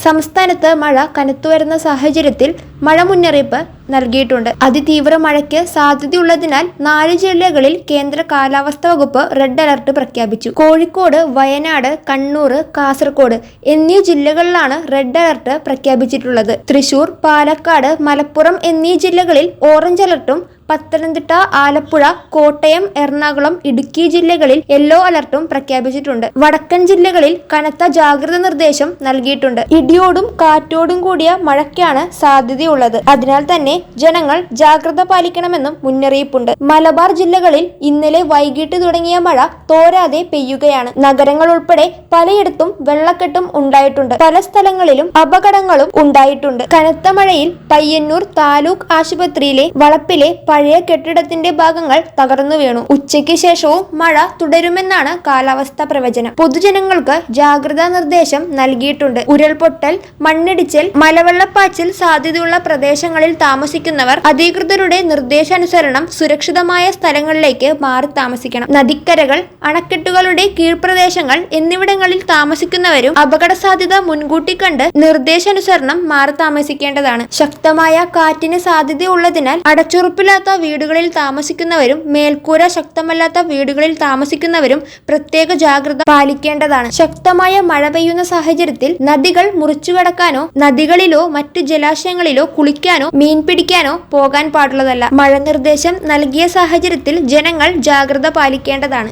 സംസ്ഥാനത്ത് മഴ കനത്തുവരുന്ന സാഹചര്യത്തിൽ മഴ മുന്നറിയിപ്പ് നൽകിയിട്ടുണ്ട്. അതിതീവ്ര മഴയ്ക്ക് സാധ്യതയുള്ളതിനാൽ 4 ജില്ലകളിൽ കേന്ദ്ര കാലാവസ്ഥാ വകുപ്പ് റെഡ് അലർട്ട് പ്രഖ്യാപിച്ചു. കോഴിക്കോട്, വയനാട്, കണ്ണൂർ, കാസർഗോഡ് എന്നീ ജില്ലകളിലാണ് റെഡ് അലർട്ട് പ്രഖ്യാപിച്ചിട്ടുള്ളത്. തൃശൂർ, പാലക്കാട്, മലപ്പുറം എന്നീ ജില്ലകളിൽ ഓറഞ്ച് അലർട്ടും പത്തനംതിട്ട, ആലപ്പുഴ, കോട്ടയം, എറണാകുളം, ഇടുക്കി ജില്ലകളിൽ യെല്ലോ അലർട്ടും പ്രഖ്യാപിച്ചിട്ടുണ്ട്. വടക്കൻ ജില്ലകളിൽ കനത്ത ജാഗ്രത നിർദ്ദേശം നൽകിയിട്ടുണ്ട്. ഇടിയോടും കാറ്റോടും കൂടിയ മഴയ്ക്കാണ് സാധ്യതയുള്ളത്. അതിനാൽ തന്നെ ജനങ്ങൾ ജാഗ്രത പാലിക്കണമെന്നും മുന്നറിയിപ്പുണ്ട്. മലബാർ ജില്ലകളിൽ ഇന്നലെ വൈകിട്ട് തുടങ്ങിയ മഴ തോരാതെ പെയ്യുകയാണ്. നഗരങ്ങൾ ഉൾപ്പെടെ പലയിടത്തും വെള്ളക്കെട്ടും ഉണ്ടായിട്ടുണ്ട്. പല സ്ഥലങ്ങളിലും അപകടങ്ങളും ഉണ്ടായിട്ടുണ്ട്. കനത്ത മഴയിൽ പയ്യന്നൂർ താലൂക്ക് ആശുപത്രിയിലെ വളപ്പിലെ പഴയ കെട്ടിടത്തിന്റെ ഭാഗങ്ങൾ തകർന്നു വീണു. ഉച്ചയ്ക്ക് ശേഷവും മഴ തുടരുമെന്നാണ് കാലാവസ്ഥാ പ്രവചനം. പൊതുജനങ്ങൾക്ക് ജാഗ്രതാ നിർദ്ദേശം നൽകിയിട്ടുണ്ട്. ഉരുൾപൊട്ടൽ, മണ്ണിടിച്ചിൽ, മലവെള്ളപ്പാച്ചിൽ സാധ്യതയുള്ള പ്രദേശങ്ങളിൽ താമസിക്കുന്നവർ അധികൃതരുടെ നിർദ്ദേശാനുസരണം സുരക്ഷിതമായ സ്ഥലങ്ങളിലേക്ക് മാറി താമസിക്കണം. നദിക്കരകൾ, അണക്കെട്ടുകളുടെ കീഴ്പ്രദേശങ്ങൾ എന്നിവിടങ്ങളിൽ താമസിക്കുന്നവരും അപകട സാധ്യത മുൻകൂട്ടി കണ്ട് നിർദ്ദേശാനുസരണം മാറി താമസിക്കേണ്ടതാണ്. ശക്തമായ കാറ്റിന് സാധ്യതയുള്ളതിനാൽ അടച്ചുറപ്പില്ലാത്ത വീടുകളിൽ താമസിക്കുന്നവരും മേൽക്കൂര ശക്തമല്ലാത്ത വീടുകളിൽ താമസിക്കുന്നവരും പ്രത്യേക ജാഗ്രത പാലിക്കേണ്ടതാണ്. ശക്തമായ മഴ പെയ്യുന്ന സാഹചര്യത്തിൽ നദികൾ മുറിച്ചുകടക്കാനോ നദികളിലോ മറ്റു ജലാശയങ്ങളിലോ കുളിക്കാനോ മീൻ പിടിക്കാനോ പോകാൻ പാടുള്ളതല്ല. മഴ നിർദ്ദേശം നൽകിയ സാഹചര്യത്തിൽ ജനങ്ങൾ ജാഗ്രത പാലിക്കേണ്ടതാണ്.